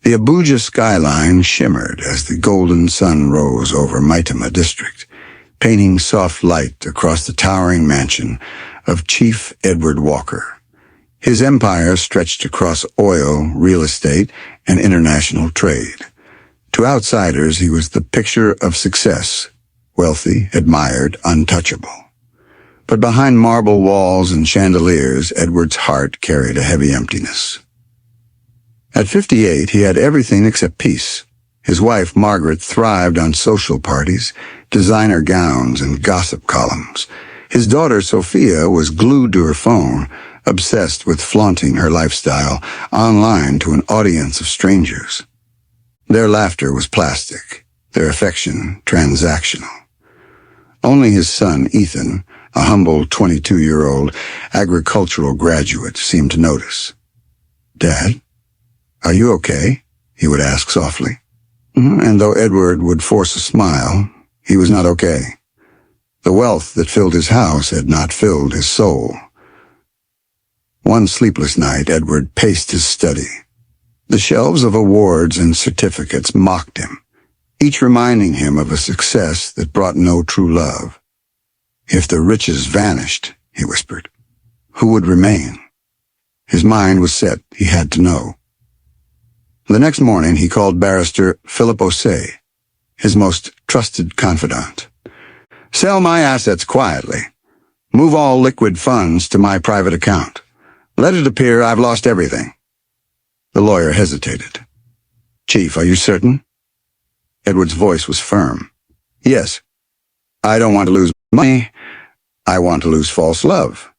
The Abuja skyline shimmered as the golden sun rose over Maitama district, painting soft light across the towering mansion of Chief Edward Walker. His empire stretched across oil, real estate, and international trade. To outsiders, he was the picture of success, wealthy, admired, untouchable. But behind marble walls and chandeliers, Edward's heart carried a heavy emptiness. At 58, he had everything except peace. His wife, Margaret, thrived on social parties, designer gowns, and gossip columns. His daughter, Sophia, was glued to her phone, obsessed with flaunting her lifestyle online to an audience of strangers. Their laughter was plastic, their affection transactional. Only his son, Ethan, a humble 22-year-old agricultural graduate, seemed to notice. "Dad, are you okay?" he would ask softly. And though Edward would force a smile, he was not okay. The wealth that filled his house had not filled his soul. One sleepless night, Edward paced his study. The shelves of awards and certificates mocked him, each reminding him of a success that brought no true love. If the riches vanished, he whispered, who would remain? His mind was set. He had to know. The next morning, he called barrister Philip Osei, his most trusted confidant. "Sell my assets quietly. Move all liquid funds to my private account. Let it appear I've lost everything." The lawyer hesitated. "Chief, are you certain?" Edward's voice was firm. "Yes. I don't want to lose money. I want to lose false love."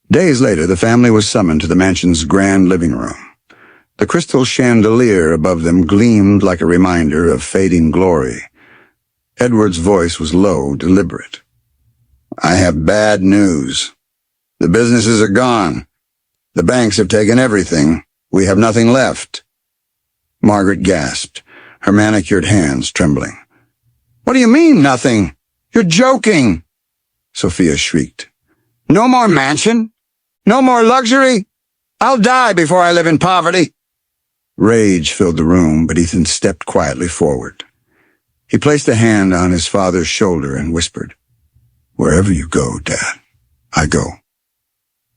Days later, the family was summoned to the mansion's grand living room. The crystal chandelier above them gleamed like a reminder of fading glory. Edward's voice was low, deliberate. "I have bad news. The businesses are gone. The banks have taken everything. We have nothing left." Margaret gasped, her manicured hands trembling. "What do you mean, nothing? You're joking!" Sophia shrieked. "No more mansion? No more luxury? I'll die before I live in poverty." Rage filled the room, but Ethan stepped quietly forward. He placed a hand on his father's shoulder and whispered, "Wherever you go, Dad, I go."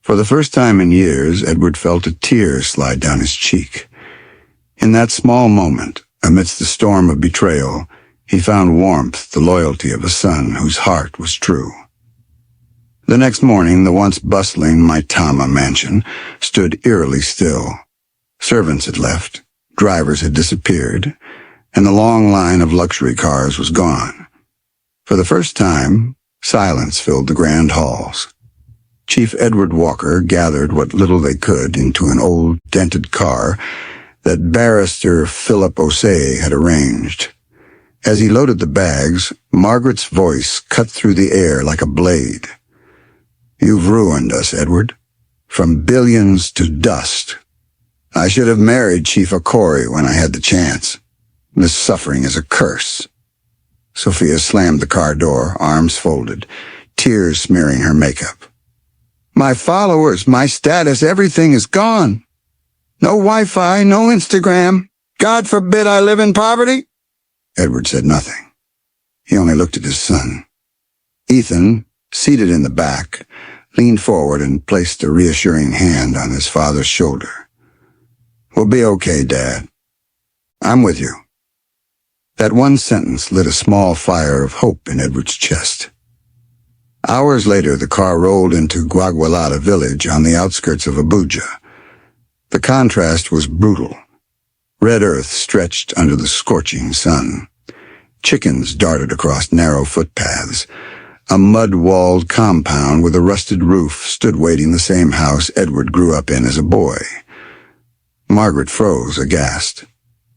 For the first time in years, Edward felt a tear slide down his cheek. In that small moment, amidst the storm of betrayal, he found warmth, the loyalty of a son whose heart was true. The next morning, the once bustling Maitama mansion stood eerily still. Servants had left, drivers had disappeared, and the long line of luxury cars was gone. For the first time, silence filled the grand halls. Chief Edward Walker gathered what little they could into an old, dented car that barrister Philip Osei had arranged. As he loaded the bags, Margaret's voice cut through the air like a blade. "You've ruined us, Edward. From billions to dust. I should have married Chief Asokoro when I had the chance. This suffering is a curse." Sophia slammed the car door, arms folded, tears smearing her makeup. "My followers, my status, everything is gone. No Wi-Fi, no Instagram. God forbid I live in poverty." Edward said nothing. He only looked at his son. Ethan, seated in the back, leaned forward and placed a reassuring hand on his father's shoulder. "We'll be okay, Dad. I'm with you." That one sentence lit a small fire of hope in Edward's chest. Hours later, the car rolled into Gwagwalada Village on the outskirts of Abuja. The contrast was brutal. Red earth stretched under the scorching sun. Chickens darted across narrow footpaths. A mud-walled compound with a rusted roof stood waiting the same house Edward grew up in as a boy. Margaret froze, aghast.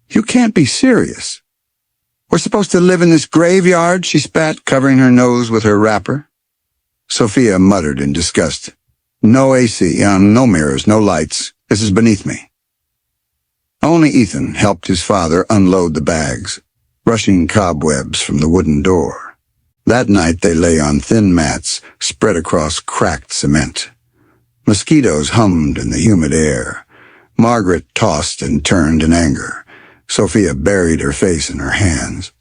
"You can't be serious. We're supposed to live in this graveyard," she spat, covering her nose with her wrapper. Sophia muttered in disgust. "No AC, no mirrors, no lights. This is beneath me." Only Ethan helped his father unload the bags, brushing cobwebs from the wooden door. That night they lay on thin mats spread across cracked cement. Mosquitoes hummed in the humid air. Margaret tossed and turned in anger. Sophia buried her face in her hands.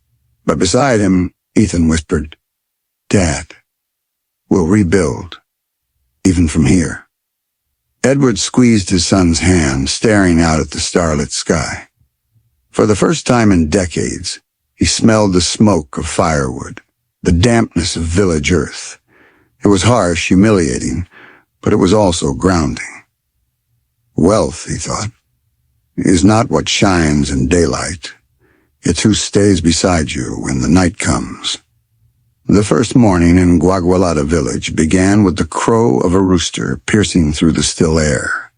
But beside him, Ethan whispered, "Dad, we'll rebuild, even from here." Edward squeezed his son's hand, staring out at the starlit sky. For the first time in decades, he smelled the smoke of firewood, the dampness of village earth. It was harsh, humiliating, but it was also grounding. Wealth, he thought, is not what shines in daylight. It's who stays beside you when the night comes. The first morning in Gwagwalada Village began with the crow of a rooster piercing through the still air.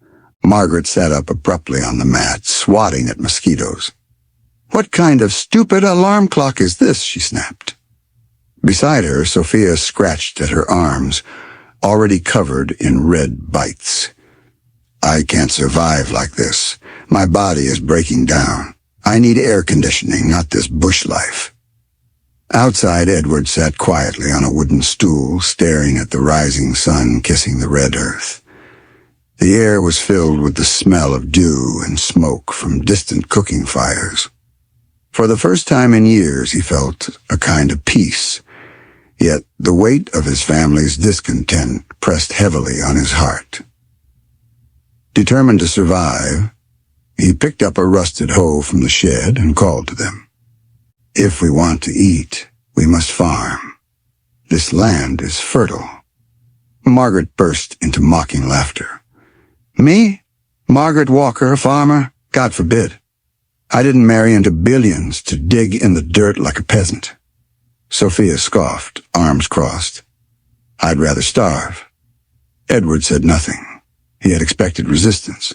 Margaret sat up abruptly on the mat, swatting at mosquitoes. "What kind of stupid alarm clock is this?" she snapped. Beside her, Sophia scratched at her arms, already covered in red bites. "I can't survive like this. My body is breaking down. I need air conditioning, not this bush life." Outside, Edward sat quietly on a wooden stool, staring at the rising sun kissing the red earth. The air was filled with the smell of dew and smoke from distant cooking fires. For the first time in years, he felt a kind of peace, yet the weight of his family's discontent pressed heavily on his heart. Determined to survive, he picked up a rusted hoe from the shed and called to them. "If we want to eat, we must farm. This land is fertile." Margaret burst into mocking laughter. "Me? Margaret Walker, a farmer? God forbid. I didn't marry into billions to dig in the dirt like a peasant." Sophia scoffed, arms crossed. "I'd rather starve." Edward said nothing. He had expected resistance.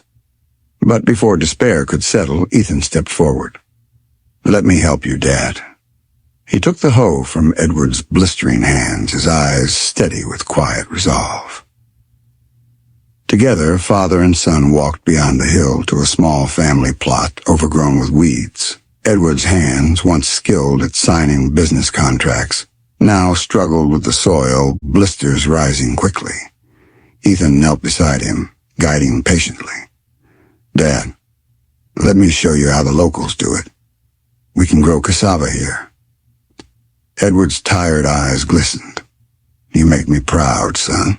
But before despair could settle, Ethan stepped forward. "Let me help you, Dad." He took the hoe from Edward's blistering hands, his eyes steady with quiet resolve. Together, father and son walked beyond the hill to a small family plot overgrown with weeds. Edward's hands, once skilled at signing business contracts, now struggled with the soil, blisters rising quickly. Ethan knelt beside him, guiding patiently. "Dad, let me show you how the locals do it. We can grow cassava here." Edward's tired eyes glistened. "You make me proud, son."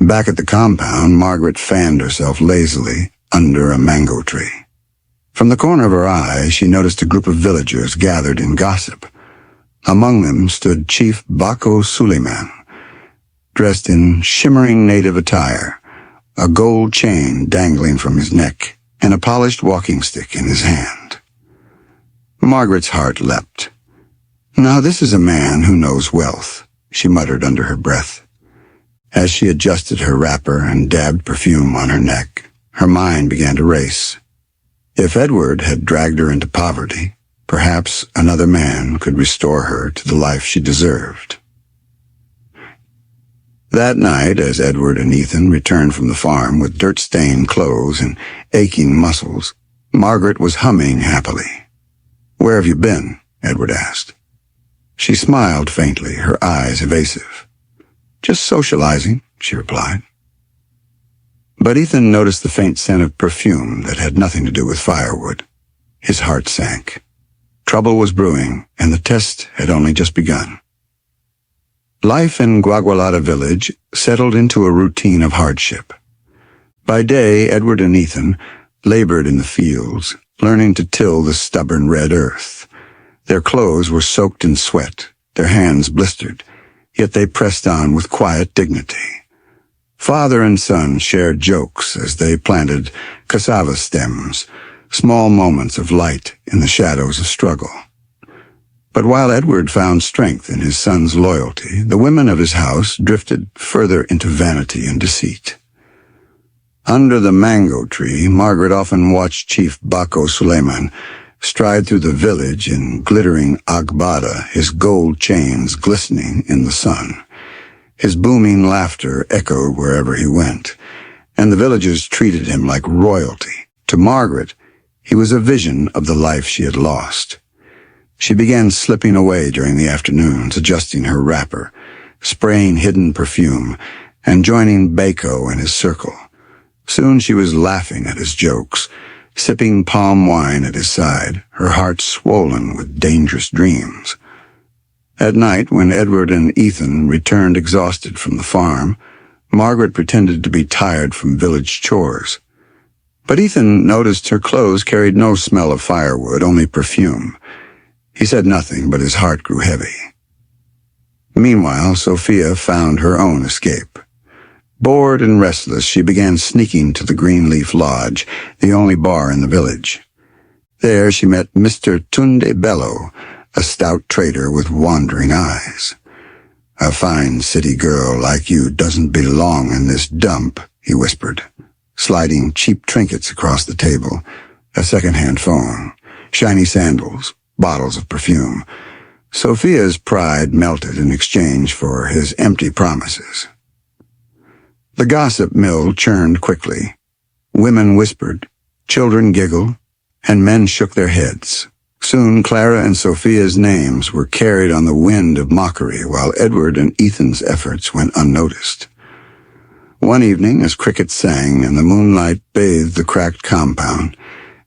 Back at the compound, Margaret fanned herself lazily under a mango tree. From the corner of her eye, she noticed a group of villagers gathered in gossip. Among them stood Chief Bako Suleiman, dressed in shimmering native attire, a gold chain dangling from his neck, and a polished walking stick in his hand. Margaret's heart leapt. "Now this is a man who knows wealth," she muttered under her breath. As she adjusted her wrapper and dabbed perfume on her neck, her mind began to race. If Edward had dragged her into poverty, perhaps another man could restore her to the life she deserved. That night, as Edward and Ethan returned from the farm with dirt-stained clothes and aching muscles, Margaret was humming happily. "Where have you been?" Edward asked. She smiled faintly, her eyes evasive. "Just socializing," she replied. But Ethan noticed the faint scent of perfume that had nothing to do with firewood. His heart sank. Trouble was brewing, and the test had only just begun. Life in Gwagwalada Village settled into a routine of hardship. By day, Edward and Ethan labored in the fields, learning to till the stubborn red earth. Their clothes were soaked in sweat, their hands blistered, yet they pressed on with quiet dignity. Father and son shared jokes as they planted cassava stems, small moments of light in the shadows of struggle. But while Edward found strength in his son's loyalty, the women of his house drifted further into vanity and deceit. Under the mango tree, Margaret often watched Chief Bako Suleiman stride through the village in glittering agbada, his gold chains glistening in the sun. His booming laughter echoed wherever he went, and the villagers treated him like royalty. To Margaret, he was a vision of the life she had lost. She began slipping away during the afternoons, adjusting her wrapper, spraying hidden perfume, and joining Bako in his circle. Soon she was laughing at his jokes, sipping palm wine at his side, her heart swollen with dangerous dreams. At night, when Edward and Ethan returned exhausted from the farm, Margaret pretended to be tired from village chores. But Ethan noticed her clothes carried no smell of firewood, only perfume. He said nothing, but his heart grew heavy. Meanwhile, Sophia found her own escape. Bored and restless, she began sneaking to the Greenleaf Lodge, the only bar in the village. There she met Mr. Tunde Bello, a stout trader with wandering eyes. "A fine city girl like you doesn't belong in this dump," he whispered, sliding cheap trinkets across the table, a second-hand phone, shiny sandals, bottles of perfume. Sophia's pride melted in exchange for his empty promises. The gossip mill churned quickly. Women whispered, children giggled, and men shook their heads. Soon Clara and Sophia's names were carried on the wind of mockery, while Edward and Ethan's efforts went unnoticed. One evening, as crickets sang and the moonlight bathed the cracked compound,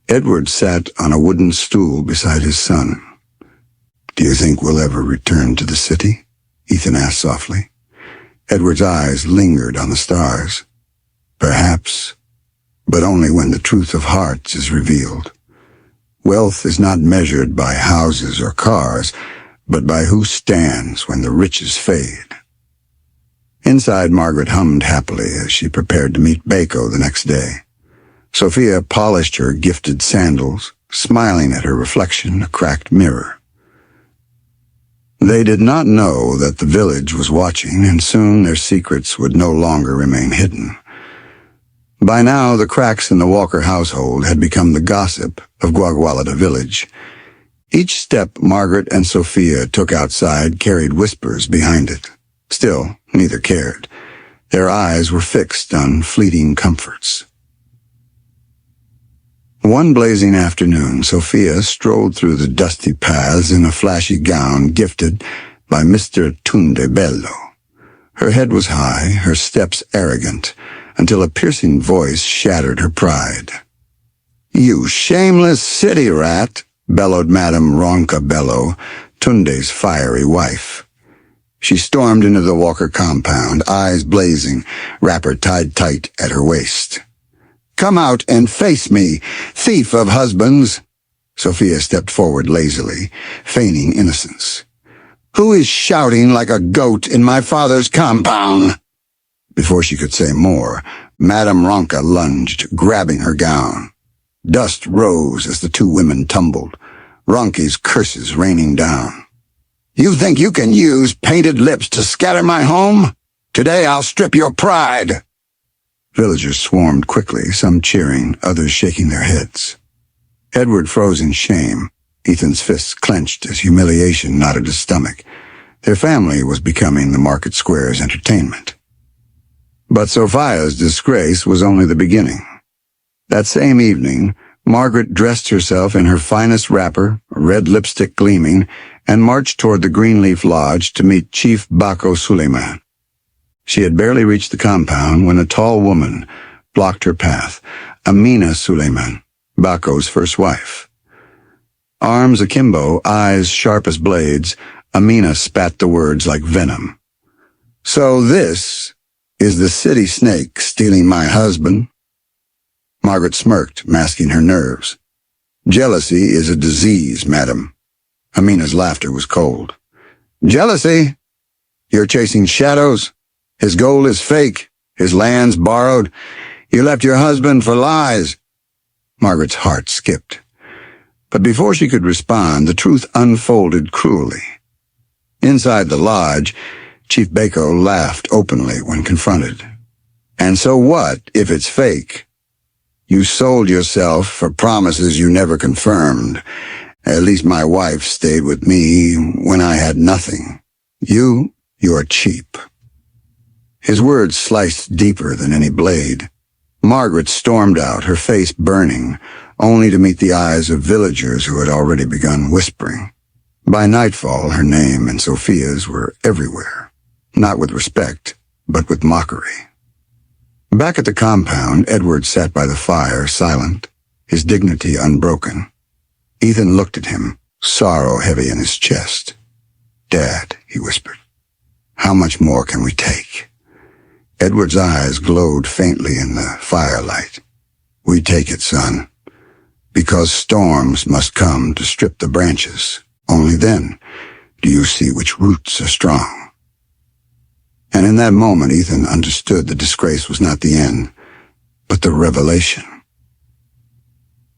Edward sat on a wooden stool beside his son. "Do you think we'll ever return to the city?" Ethan asked softly. Edward's eyes lingered on the stars. "Perhaps, but only when the truth of hearts is revealed. Wealth is not measured by houses or cars, but by who stands when the riches fade." Inside, Margaret hummed happily as she prepared to meet Bako the next day. Sophia polished her gifted sandals, smiling at her reflection in a cracked mirror. They did not know that the village was watching, and soon their secrets would no longer remain hidden. By now, the cracks in the Walker household had become the gossip of Gwagwalada Village. Each step Margaret and Sophia took outside carried whispers behind it. Still, neither cared. Their eyes were fixed on fleeting comforts. One blazing afternoon, Sophia strolled through the dusty paths in a flashy gown gifted by Mr. Tunde Bello. Her head was high, her steps arrogant, until a piercing voice shattered her pride. "You shameless city rat," bellowed Madame Ronca Bello, Tunde's fiery wife. She stormed into the Walker compound, eyes blazing, wrapper tied tight at her waist. "Come out and face me, thief of husbands!" Sophia stepped forward lazily, feigning innocence. "Who is shouting like a goat in my father's compound?" Before she could say more, Madame Ronca lunged, grabbing her gown. Dust rose as the two women tumbled, Ronca's curses raining down. "You think you can use painted lips to scatter my home? Today I'll strip your pride!" Villagers swarmed quickly, some cheering, others shaking their heads. Edward froze in shame. Ethan's fists clenched as humiliation knotted his stomach. Their family was becoming the market square's entertainment. But Sophia's disgrace was only the beginning. That same evening, Margaret dressed herself in her finest wrapper, red lipstick gleaming, and marched toward the Greenleaf Lodge to meet Chief Bako Suleiman. She had barely reached the compound when a tall woman blocked her path, Amina Suleiman, Bako's first wife. Arms akimbo, eyes sharp as blades, Amina spat the words like venom. "So this is the city snake stealing my husband?" Margaret smirked, masking her nerves. "Jealousy is a disease, madam." Amina's laughter was cold. "Jealousy? You're chasing shadows? His gold is fake, his land's borrowed. You left your husband for lies." Margaret's heart skipped. But before she could respond, the truth unfolded cruelly. Inside the lodge, Chief Bako laughed openly when confronted. "And so what if it's fake? You sold yourself for promises you never confirmed. At least my wife stayed with me when I had nothing. You're cheap." His words sliced deeper than any blade. Margaret stormed out, her face burning, only to meet the eyes of villagers who had already begun whispering. By nightfall, her name and Sophia's were everywhere, not with respect, but with mockery. Back at the compound, Edward sat by the fire, silent, his dignity unbroken. Ethan looked at him, sorrow heavy in his chest. "Dad," he whispered, "how much more can we take?" Edward's eyes glowed faintly in the firelight. "We take it, son, because storms must come to strip the branches. Only then do you see which roots are strong." And in that moment, Ethan understood the disgrace was not the end, but the revelation.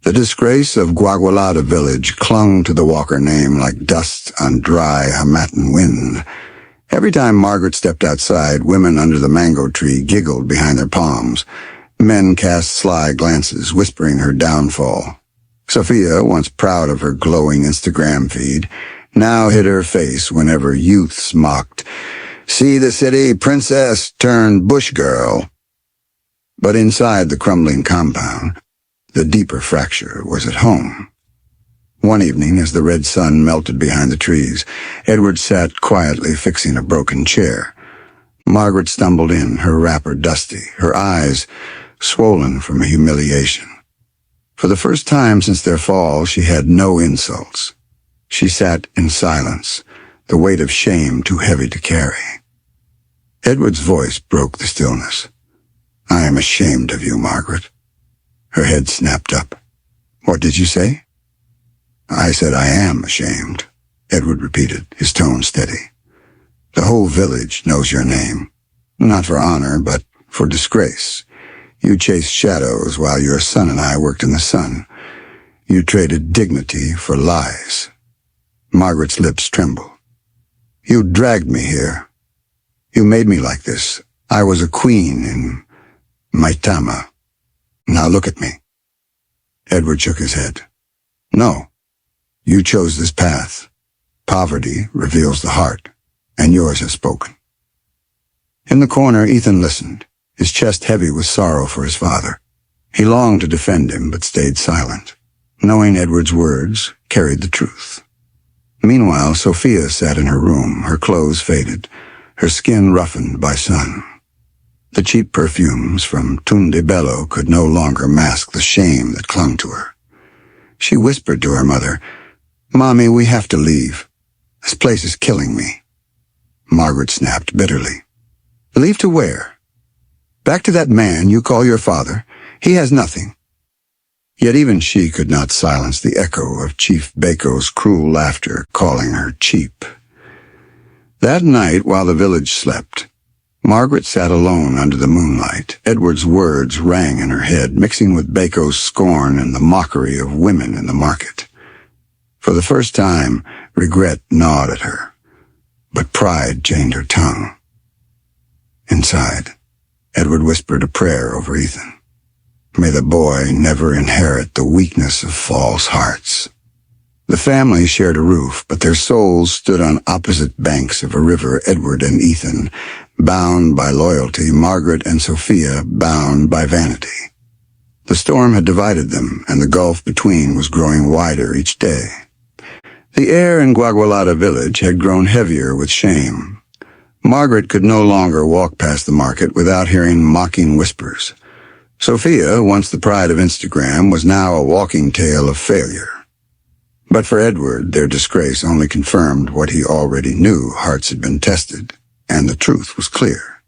The disgrace of Gwagwalada Village clung to the Walker name like dust on dry Hamatan wind. Every time Margaret stepped outside, women under the mango tree giggled behind their palms. Men cast sly glances, whispering her downfall. Sophia, once proud of her glowing Instagram feed, now hid her face whenever youths mocked, "See the city princess turned bush girl." But inside the crumbling compound, the deeper fracture was at home. One evening, as the red sun melted behind the trees, Edward sat quietly fixing a broken chair. Margaret stumbled in, her wrapper dusty, her eyes swollen from humiliation. For the first time since their fall, she had no insults. She sat in silence, the weight of shame too heavy to carry. Edward's voice broke the stillness. "I am ashamed of you, Margaret." Her head snapped up. "What did you say?" "I said I am ashamed," Edward repeated, his tone steady. "The whole village knows your name. Not for honor, but for disgrace. You chased shadows while your son and I worked in the sun. You traded dignity for lies." Margaret's lips trembled. "You dragged me here. You made me like this. I was a queen in Maitama. Now look at me." Edward shook his head. "No. You chose this path. Poverty reveals the heart, and yours has spoken." In the corner, Ethan listened, his chest heavy with sorrow for his father. He longed to defend him, but stayed silent, knowing Edward's words carried the truth. Meanwhile, Sophia sat in her room, her clothes faded, her skin roughened by sun. The cheap perfumes from Tunde Bello could no longer mask the shame that clung to her. She whispered to her mother, "Mommy, we have to leave. This place is killing me." Margaret snapped bitterly. "Leave to where? Back to that man you call your father? He has nothing." Yet even she could not silence the echo of Chief Baco's cruel laughter, calling her cheap. That night, while the village slept, Margaret sat alone under the moonlight. Edward's words rang in her head, mixing with Baco's scorn and the mockery of women in the market. For the first time, regret gnawed at her, but pride chained her tongue. Inside, Edward whispered a prayer over Ethan. May the boy never inherit the weakness of false hearts. The family shared a roof, but their souls stood on opposite banks of a river. Edward and Ethan, bound by loyalty, Margaret and Sophia, bound by vanity. The storm had divided them, and the gulf between was growing wider each day. The air in Gwagwalada Village had grown heavier with shame. Margaret could no longer walk past the market without hearing mocking whispers. Sophia, once the pride of Instagram, was now a walking tale of failure. But for Edward, their disgrace only confirmed what he already knew. Hearts had been tested, and the truth was clear.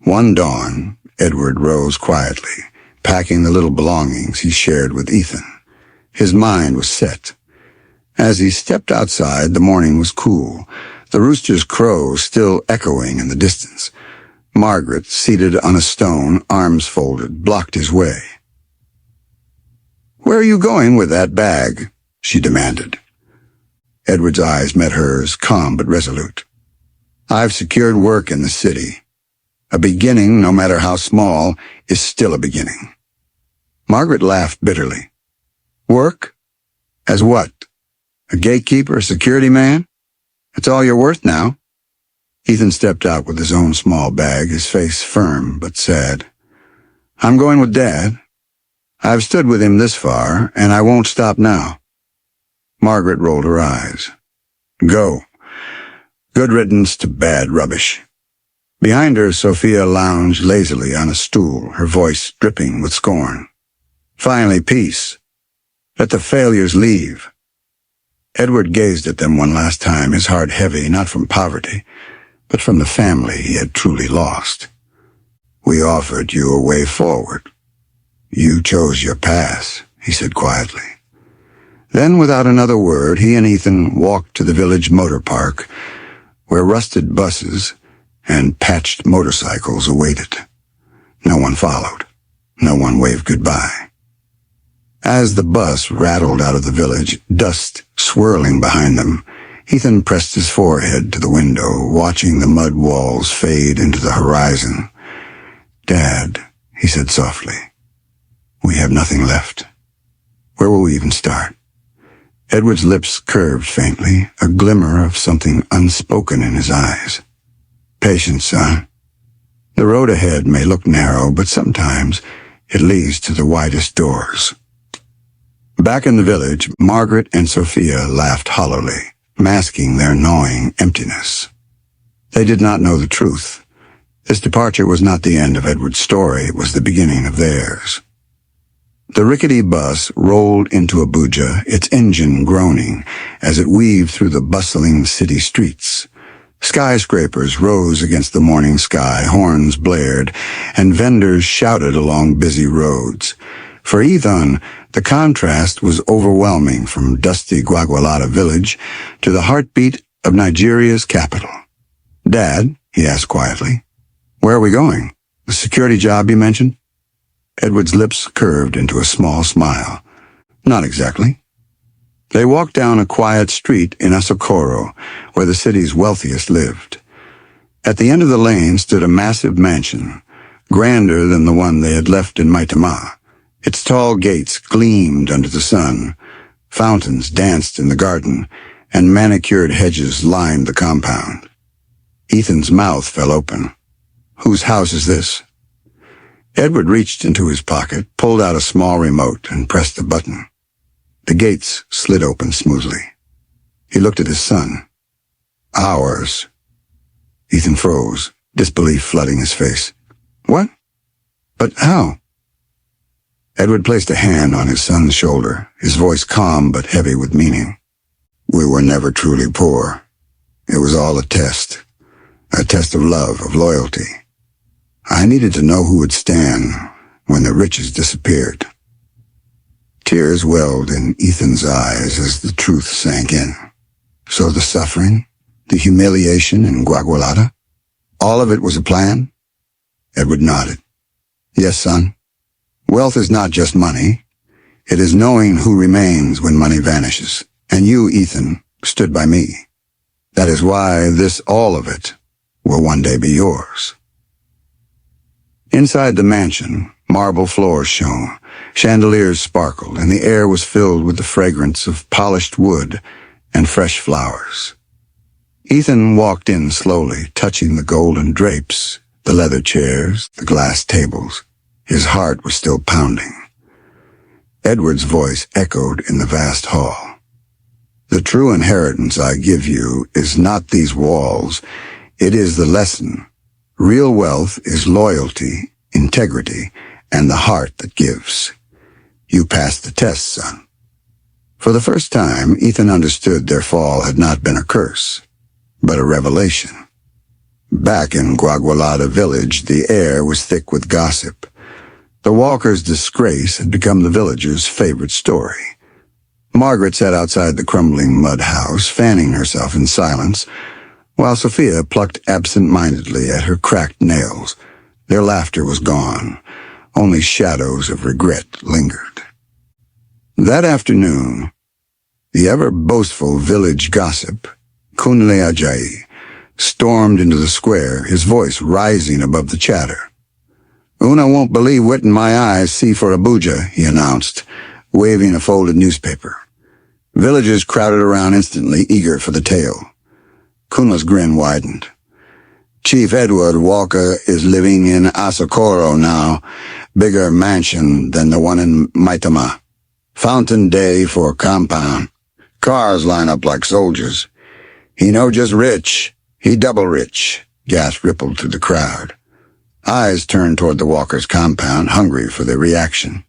One dawn, Edward rose quietly, packing the little belongings he shared with Ethan. His mind was set. As he stepped outside, the morning was cool, the rooster's crow still echoing in the distance. Margaret, seated on a stone, arms folded, blocked his way. "Where are you going with that bag?" she demanded. Edward's eyes met hers, calm but resolute. "I've secured work in the city. A beginning, no matter how small, is still a beginning." Margaret laughed bitterly. "Work? As what? A gatekeeper, a security man? That's all you're worth now." Ethan stepped out with his own small bag, his face firm but sad. "I'm going with Dad. I've stood with him this far, and I won't stop now." Margaret rolled her eyes. "Go. Good riddance to bad rubbish." Behind her, Sophia lounged lazily on a stool, her voice dripping with scorn. Finally, peace. Let the failures leave. Edward gazed at them one last time, his heart heavy, not from poverty, but from the family he had truly lost. We offered you a way forward. You chose your path, he said quietly. Then, without another word, he and Ethan walked to the village motor park, where rusted buses and patched motorcycles awaited. No one followed. No one waved goodbye. As the bus rattled out of the village, dust swirling behind them, Ethan pressed his forehead to the window, watching the mud walls fade into the horizon. Dad, he said softly, we have nothing left. Where will we even start? Edward's lips curved faintly, a glimmer of something unspoken in his eyes. Patience, son. The road ahead may look narrow, but sometimes it leads to the widest doors. Back in the village, Margaret and Sophia laughed hollowly, masking their gnawing emptiness. They did not know the truth. This departure was not the end of Edward's story, it was the beginning of theirs. The rickety bus rolled into Abuja, its engine groaning as it weaved through the bustling city streets. Skyscrapers rose against the morning sky, horns blared, and vendors shouted along busy roads. For Ethan, the contrast was overwhelming, from dusty Gwagwalada Village to the heartbeat of Nigeria's capital. Dad, he asked quietly, where are we going? The security job you mentioned? Edward's lips curved into a small smile. Not exactly. They walked down a quiet street in Asokoro, where the city's wealthiest lived. At the end of the lane stood a massive mansion, grander than the one they had left in Maitama. Its tall gates gleamed under the sun, fountains danced in the garden, and manicured hedges lined the compound. Ethan's mouth fell open. Whose house is this? Edward reached into his pocket, pulled out a small remote, and pressed the button. The gates slid open smoothly. He looked at his son. Ours. Ethan froze, disbelief flooding his face. What? But how? Edward placed a hand on his son's shoulder, his voice calm but heavy with meaning. We were never truly poor. It was all a test of love, of loyalty. I needed to know who would stand when the riches disappeared. Tears welled in Ethan's eyes as the truth sank in. So the suffering, the humiliation in Gwagwalada, all of it was a plan? Edward nodded. Yes, son. Wealth is not just money. It is knowing who remains when money vanishes. And you, Ethan, stood by me. That is why all of it, will one day be yours. Inside the mansion, marble floors shone, chandeliers sparkled, and the air was filled with the fragrance of polished wood and fresh flowers. Ethan walked in slowly, touching the golden drapes, the leather chairs, the glass tables. His heart was still pounding. Edward's voice echoed in the vast hall. The true inheritance I give you is not these walls. It is the lesson. Real wealth is loyalty, integrity, and the heart that gives. You passed the test, son. For the first time, Ethan understood their fall had not been a curse, but a revelation. Back in Gwagwalada Village, the air was thick with gossip. The Walker's disgrace had become the villagers' favorite story. Margaret sat outside the crumbling mud house, fanning herself in silence, while Sophia plucked absent-mindedly at her cracked nails. Their laughter was gone. Only shadows of regret lingered. That afternoon, the ever-boastful village gossip, Kunle Ajayi, stormed into the square, his voice rising above the chatter. Una won't believe what my eyes see for Abuja, he announced, waving a folded newspaper. Villagers crowded around instantly, eager for the tale. Kunle's grin widened. Chief Edward Walker is living in Asokoro now, bigger mansion than the one in Maitama. Fountain day for compound. Cars line up like soldiers. He no just rich, he double rich. Gas rippled through the crowd. Eyes turned toward the Walkers' compound, hungry for their reaction.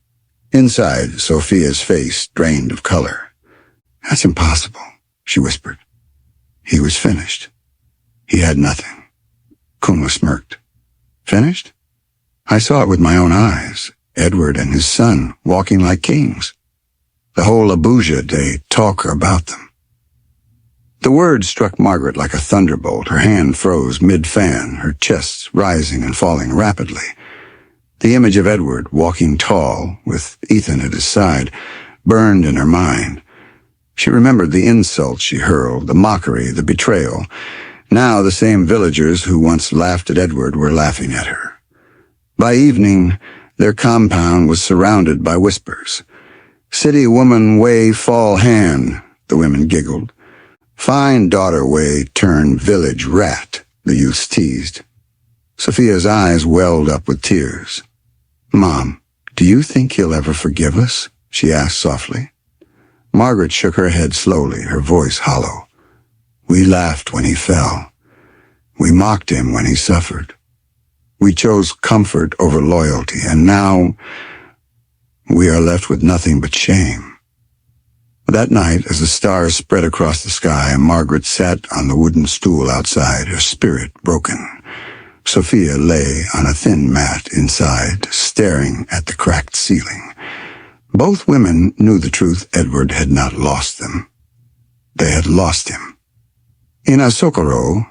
Inside, Sophia's face drained of color. "That's impossible," she whispered. He was finished. He had nothing. Kunla smirked. "Finished? I saw it with my own eyes. Edward and his son walking like kings. The whole Abuja, they talk about them." The word struck Margaret like a thunderbolt. Her hand froze mid-fan, her chest rising and falling rapidly. The image of Edward, walking tall, with Ethan at his side, burned in her mind. She remembered the insults she hurled, the mockery, the betrayal. Now the same villagers who once laughed at Edward were laughing at her. By evening, their compound was surrounded by whispers. "City woman Way fall hand," the women giggled. "Fine daughter Way turn village rat," the youths teased. Sophia's eyes welled up with tears. "Mom, do you think he'll ever forgive us?" she asked softly. Margaret shook her head slowly, her voice hollow. "We laughed when he fell. We mocked him when he suffered. We chose comfort over loyalty, and now we are left with nothing but shame." That night, as the stars spread across the sky, Margaret sat on the wooden stool outside, her spirit broken. Sophia lay on a thin mat inside, staring at the cracked ceiling. Both women knew the truth. Edward had not lost them. They had lost him. In Asokoro,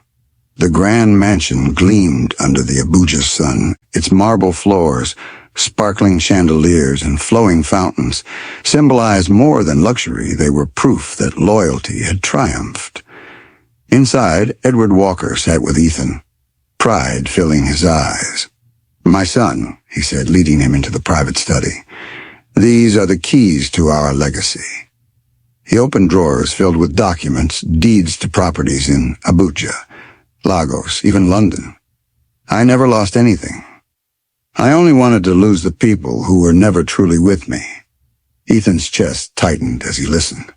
the grand mansion gleamed under the Abuja sun, its marble floors, sparkling chandeliers, and flowing fountains symbolized more than luxury. They were proof that loyalty had triumphed. Inside, Edward Walker sat with Ethan, pride filling his eyes. "My son," he said, leading him into the private study. "These are the keys to our legacy." He opened drawers filled with documents, deeds to properties in Abuja, Lagos, even London. "I never lost anything. I only wanted to lose the people who were never truly with me." Ethan's chest tightened as he listened.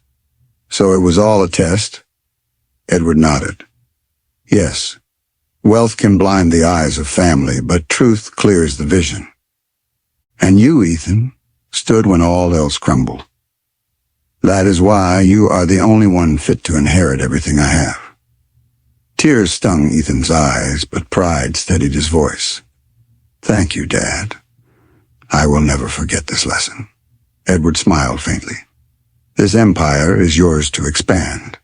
"So it was all a test?" Edward nodded. "Yes. Wealth can blind the eyes of family, but truth clears the vision. And you, Ethan, stood when all else crumbled. That is why you are the only one fit to inherit everything I have." Tears stung Ethan's eyes, but pride steadied his voice. "Thank you, Dad. I will never forget this lesson." Edward smiled faintly. "This empire is yours to expand.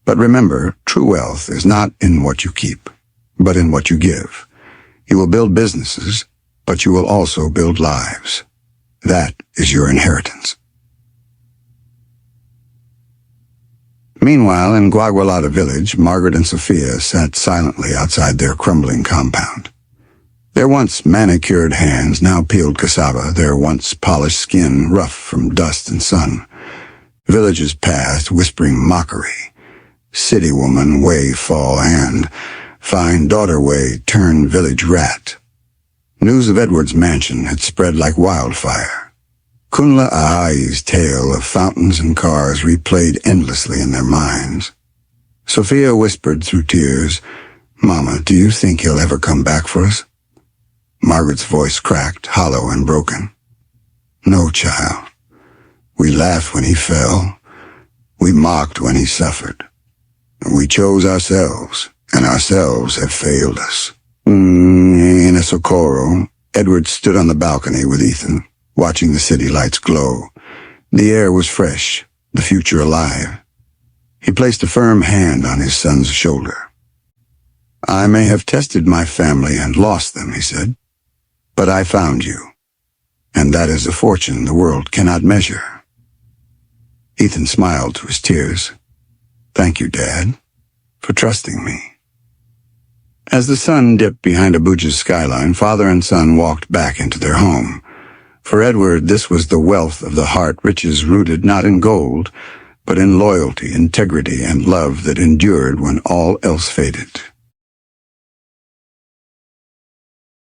But remember, true wealth is not in what you keep, but in what you give. You will build businesses, but you will also build lives. That is your inheritance." Meanwhile, in Gwagwalada Village, Margaret and Sophia sat silently outside their crumbling compound. Their once manicured hands now peeled cassava, their once polished skin rough from dust and sun. Villagers passed, whispering mockery. "City woman Way fall hand. Fine daughter Way turn village rat." News of Edward's mansion had spread like wildfire. Kunla Ahai's tale of fountains and cars replayed endlessly in their minds. Sophia whispered through tears, "Mama, do you think he'll ever come back for us?" Margaret's voice cracked, hollow and broken. "No, child. We laughed when he fell. We mocked when he suffered. We chose ourselves, and ourselves have failed us." In Asokoro, Edward stood on the balcony with Ethan, watching the city lights glow. The air was fresh, the future alive. He placed a firm hand on his son's shoulder. "I may have tested my family and lost them," he said, "but I found you, and that is a fortune the world cannot measure." Ethan smiled through his tears. "Thank you, Dad, for trusting me." As the sun dipped behind Abuja's skyline, father and son walked back into their home. For Edward, this was the wealth of the heart, riches rooted not in gold, but in loyalty, integrity, and love that endured when all else faded.